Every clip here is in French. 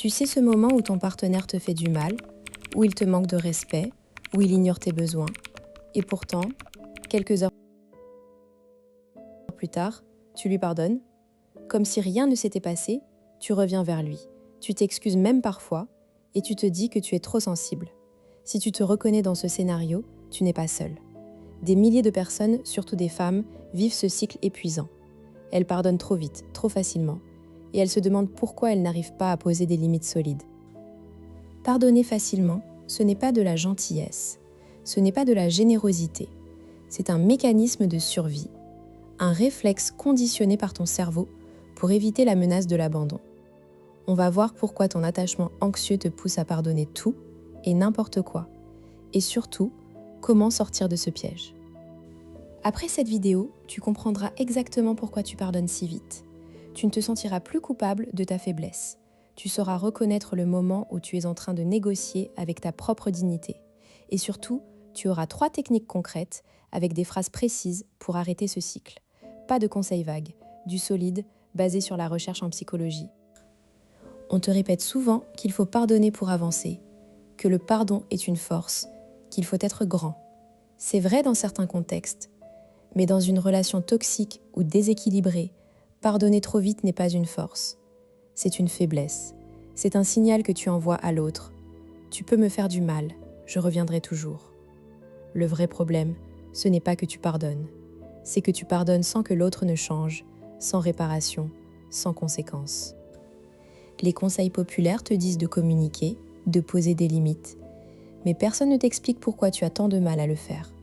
Tu sais ce moment où ton partenaire te fait du mal, où il te manque de respect, où il ignore tes besoins, et pourtant, quelques heures plus tard, tu lui pardonnes. Comme si rien ne s'était passé, tu reviens vers lui. Tu t'excuses même parfois, et tu te dis que tu es trop sensible. Si tu te reconnais dans ce scénario, tu n'es pas seul. Des milliers de personnes, surtout des femmes, vivent ce cycle épuisant. Elles pardonnent trop vite, trop facilement, et elles se demandent pourquoi elles n'arrivent pas à poser des limites solides. Pardonner facilement, ce n'est pas de la gentillesse, ce n'est pas de la générosité, c'est un mécanisme de survie, un réflexe conditionné par ton cerveau pour éviter la menace de l'abandon. On va voir pourquoi ton attachement anxieux te pousse à pardonner tout et n'importe quoi, et surtout, comment sortir de ce piège. Après cette vidéo, tu comprendras exactement pourquoi tu pardonnes si vite. Tu ne te sentiras plus coupable de ta faiblesse. Tu sauras reconnaître le moment où tu es en train de négocier avec ta propre dignité. Et surtout, tu auras 3 techniques concrètes avec des phrases précises pour arrêter ce cycle. Pas de conseils vagues, du solide, basé sur la recherche en psychologie. On te répète souvent qu'il faut pardonner pour avancer, que le pardon est une force, qu'il faut être grand. C'est vrai dans certains contextes, mais dans une relation toxique ou déséquilibrée, pardonner trop vite n'est pas une force. C'est une faiblesse. C'est un signal que tu envoies à l'autre. Tu peux me faire du mal, je reviendrai toujours. Le vrai problème, ce n'est pas que tu pardonnes. C'est que tu pardonnes sans que l'autre ne change, sans réparation, sans conséquence. Les conseils populaires te disent de communiquer, de poser des limites. Mais personne ne t'explique pourquoi tu as tant de mal à le faire.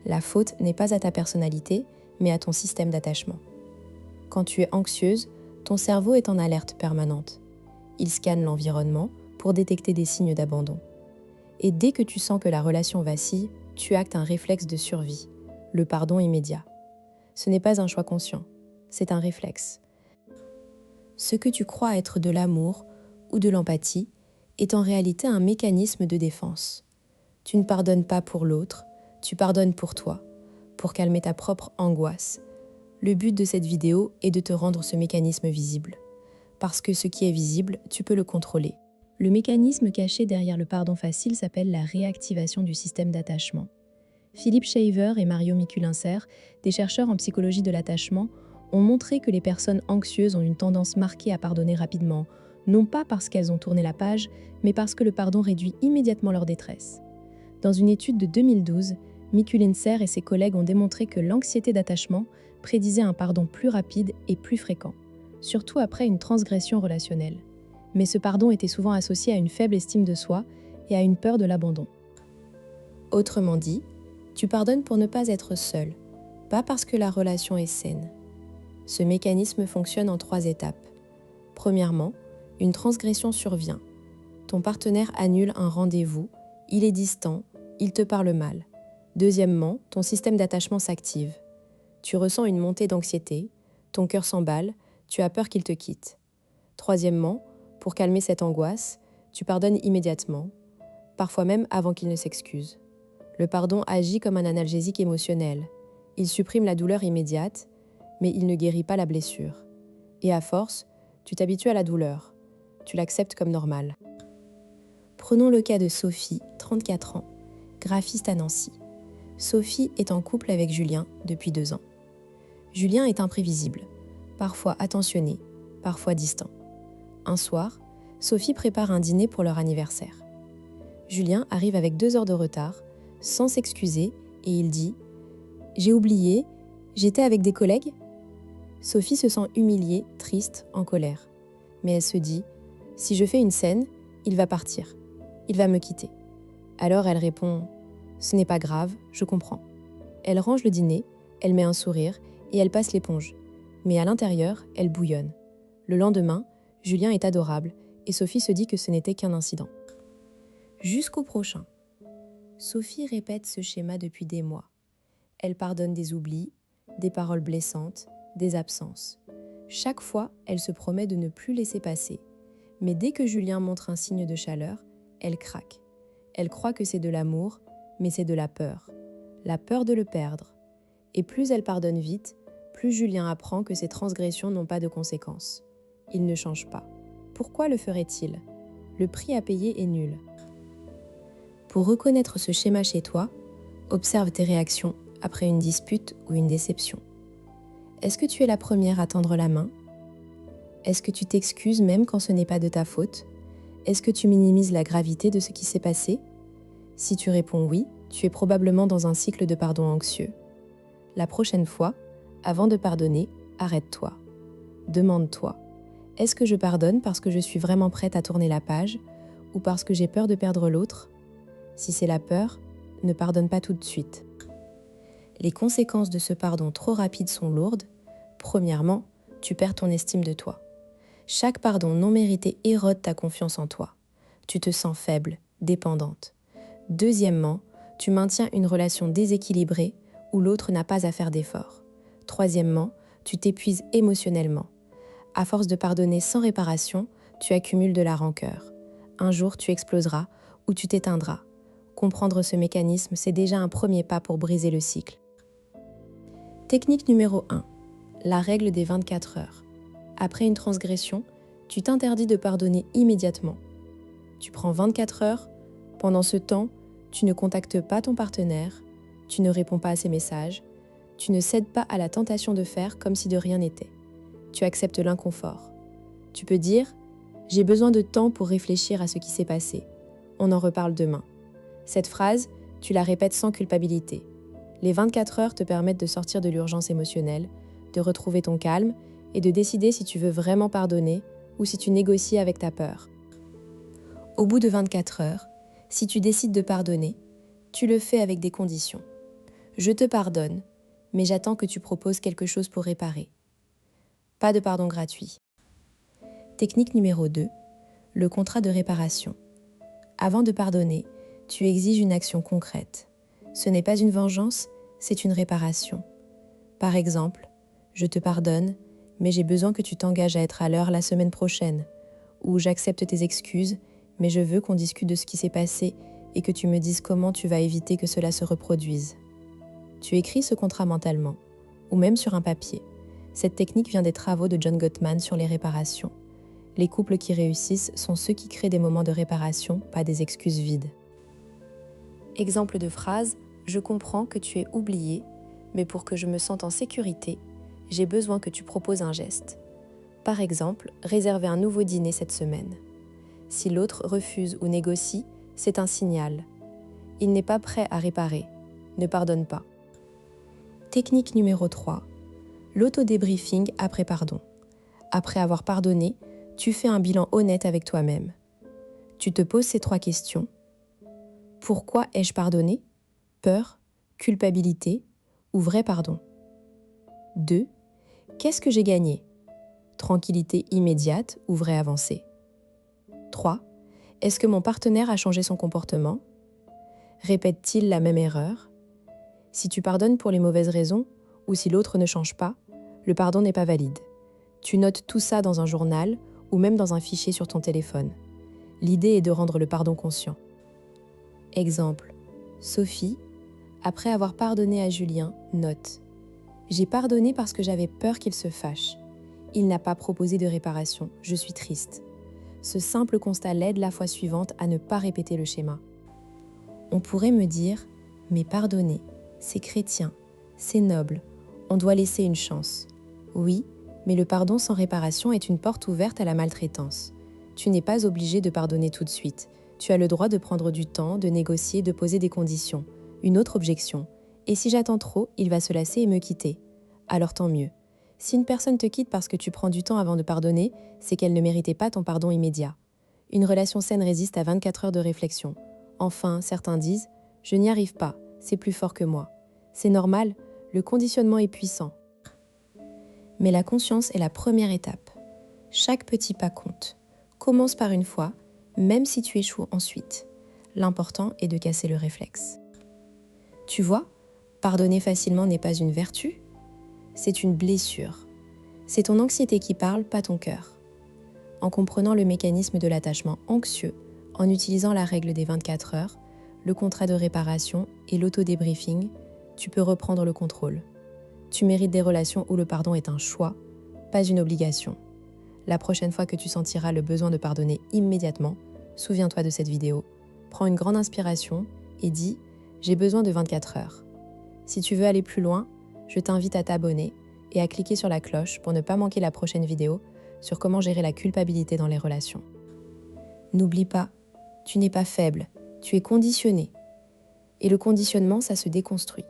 La faute n'est pas à ta personnalité, mais à ton système d'attachement. Quand tu es anxieuse, ton cerveau est en alerte permanente. Il scanne l'environnement pour détecter des signes d'abandon. Et dès que tu sens que la relation vacille, tu actes un réflexe de survie, le pardon immédiat. Ce n'est pas un choix conscient, c'est un réflexe. Ce que tu crois être de l'amour ou de l'empathie est en réalité un mécanisme de défense. Tu ne pardonnes pas pour l'autre, tu pardonnes pour toi, pour calmer ta propre angoisse. Le but de cette vidéo est de te rendre ce mécanisme visible. Parce que ce qui est visible, tu peux le contrôler. Le mécanisme caché derrière le pardon facile s'appelle la réactivation du système d'attachement. Philippe Shaver et Mario Mikulincer, des chercheurs en psychologie de l'attachement, ont montré que les personnes anxieuses ont une tendance marquée à pardonner rapidement, non pas parce qu'elles ont tourné la page, mais parce que le pardon réduit immédiatement leur détresse. Dans une étude de 2012, Mikulincer et ses collègues ont démontré que l'anxiété d'attachement prédisait un pardon plus rapide et plus fréquent, surtout après une transgression relationnelle. Mais ce pardon était souvent associé à une faible estime de soi et à une peur de l'abandon. Autrement dit, tu pardonnes pour ne pas être seul, pas parce que la relation est saine. Ce mécanisme fonctionne en 3 étapes. Premièrement, une transgression survient. Ton partenaire annule un rendez-vous, il est distant, il te parle mal. Deuxièmement, ton système d'attachement s'active. Tu ressens une montée d'anxiété, ton cœur s'emballe, tu as peur qu'il te quitte. Troisièmement, pour calmer cette angoisse, tu pardonnes immédiatement, parfois même avant qu'il ne s'excuse. Le pardon agit comme un analgésique émotionnel. Il supprime la douleur immédiate, mais il ne guérit pas la blessure. Et à force, tu t'habitues à la douleur. Tu l'acceptes comme normale. Prenons le cas de Sophie, 34 ans, graphiste à Nancy. Sophie est en couple avec Julien depuis 2 ans. Julien est imprévisible, parfois attentionné, parfois distant. Un soir, Sophie prépare un dîner pour leur anniversaire. Julien arrive avec 2 heures de retard, sans s'excuser, et il dit « J'ai oublié, j'étais avec des collègues ?» Sophie se sent humiliée, triste, en colère. Mais elle se dit « Si je fais une scène, il va partir, il va me quitter. » Alors elle répond « Ce n'est pas grave, je comprends. » Elle range le dîner, elle met un sourire et elle passe l'éponge. Mais à l'intérieur, elle bouillonne. Le lendemain, Julien est adorable et Sophie se dit que ce n'était qu'un incident. Jusqu'au prochain. Sophie répète ce schéma depuis des mois. Elle pardonne des oublis, des paroles blessantes, des absences. Chaque fois, elle se promet de ne plus laisser passer. Mais dès que Julien montre un signe de chaleur, elle craque. Elle croit que c'est de l'amour, mais c'est de la peur de le perdre. Et plus elle pardonne vite, plus Julien apprend que ses transgressions n'ont pas de conséquences. Il ne change pas. Pourquoi le ferait-il ? le prix à payer est nul. Pour reconnaître ce schéma chez toi, observe tes réactions après une dispute ou une déception. Est-ce que tu es la première à tendre la main? Est-ce que tu t'excuses même quand ce n'est pas de ta faute? Est-ce que tu minimises la gravité de ce qui s'est passé? Si tu réponds oui, tu es probablement dans un cycle de pardon anxieux. La prochaine fois, avant de pardonner, arrête-toi. Demande-toi, est-ce que je pardonne parce que je suis vraiment prête à tourner la page ou parce que j'ai peur de perdre l'autre? Si c'est la peur, ne pardonne pas tout de suite. Les conséquences de ce pardon trop rapide sont lourdes. Premièrement, tu perds ton estime de toi. Chaque pardon non mérité érode ta confiance en toi. Tu te sens faible, dépendante. Deuxièmement, tu maintiens une relation déséquilibrée où l'autre n'a pas à faire d'efforts. Troisièmement, tu t'épuises émotionnellement. À force de pardonner sans réparation, tu accumules de la rancœur. Un jour, tu exploseras ou tu t'éteindras. Comprendre ce mécanisme, c'est déjà un premier pas pour briser le cycle. Technique numéro 1. La règle des 24 heures. Après une transgression, tu t'interdis de pardonner immédiatement. Tu prends 24 heures. Pendant ce temps, tu ne contactes pas ton partenaire, tu ne réponds pas à ses messages, tu ne cèdes pas à la tentation de faire comme si de rien n'était. Tu acceptes l'inconfort. Tu peux dire « J'ai besoin de temps pour réfléchir à ce qui s'est passé. On en reparle demain ». Cette phrase, tu la répètes sans culpabilité. Les 24 heures te permettent de sortir de l'urgence émotionnelle, de retrouver ton calme et de décider si tu veux vraiment pardonner ou si tu négocies avec ta peur. Au bout de 24 heures, si tu décides de pardonner, tu le fais avec des conditions. Je te pardonne, mais j'attends que tu proposes quelque chose pour réparer. Pas de pardon gratuit. Technique numéro 2, le contrat de réparation. Avant de pardonner, tu exiges une action concrète. Ce n'est pas une vengeance, c'est une réparation. Par exemple, je te pardonne, mais j'ai besoin que tu t'engages à être à l'heure la semaine prochaine. Ou j'accepte tes excuses, mais je veux qu'on discute de ce qui s'est passé et que tu me dises comment tu vas éviter que cela se reproduise. Tu écris ce contrat mentalement, ou même sur un papier. Cette technique vient des travaux de John Gottman sur les réparations. Les couples qui réussissent sont ceux qui créent des moments de réparation, pas des excuses vides. Exemple de phrase, je comprends que tu es oublié, mais pour que je me sente en sécurité, j'ai besoin que tu proposes un geste. Par exemple, réserver un nouveau dîner cette semaine. Si l'autre refuse ou négocie, c'est un signal. Il n'est pas prêt à réparer. Ne pardonne pas. Technique numéro 3. L'auto-débriefing après pardon. Après avoir pardonné, tu fais un bilan honnête avec toi-même. Tu te poses ces 3 questions. Pourquoi ai-je pardonné? Peur, culpabilité ou vrai pardon? 2. Qu'est-ce que j'ai gagné? Tranquillité immédiate ou vraie avancée? 3. Est-ce que mon partenaire a changé son comportement? Répète-t-il la même erreur? Si tu pardonnes pour les mauvaises raisons ou si l'autre ne change pas, le pardon n'est pas valide. Tu notes tout ça dans un journal ou même dans un fichier sur ton téléphone. L'idée est de rendre le pardon conscient. Exemple, Sophie, après avoir pardonné à Julien, note « J'ai pardonné parce que j'avais peur qu'il se fâche. Il n'a pas proposé de réparation, je suis triste. » Ce simple constat l'aide la fois suivante à ne pas répéter le schéma. On pourrait me dire « Mais pardonner, c'est chrétien, c'est noble, on doit laisser une chance. » Oui, mais le pardon sans réparation est une porte ouverte à la maltraitance. Tu n'es pas obligé de pardonner tout de suite. Tu as le droit de prendre du temps, de négocier, de poser des conditions. Une autre objection. Et si j'attends trop, il va se lasser et me quitter. Alors tant mieux. Si une personne te quitte parce que tu prends du temps avant de pardonner, c'est qu'elle ne méritait pas ton pardon immédiat. Une relation saine résiste à 24 heures de réflexion. Enfin, certains disent « Je n'y arrive pas, c'est plus fort que moi ». C'est normal, le conditionnement est puissant. Mais la conscience est la première étape. Chaque petit pas compte. Commence par une fois, même si tu échoues ensuite. L'important est de casser le réflexe. Tu vois, pardonner facilement n'est pas une vertu, c'est une blessure. C'est ton anxiété qui parle, pas ton cœur. En comprenant le mécanisme de l'attachement anxieux, en utilisant la règle des 24 heures, le contrat de réparation et l'auto-débriefing, tu peux reprendre le contrôle. Tu mérites des relations où le pardon est un choix, pas une obligation. La prochaine fois que tu sentiras le besoin de pardonner immédiatement, souviens-toi de cette vidéo, prends une grande inspiration et dis « J'ai besoin de 24 heures ». Si tu veux aller plus loin, je t'invite à t'abonner et à cliquer sur la cloche pour ne pas manquer la prochaine vidéo sur comment gérer la culpabilité dans les relations. N'oublie pas, tu n'es pas faible, tu es conditionné. Et le conditionnement, ça se déconstruit.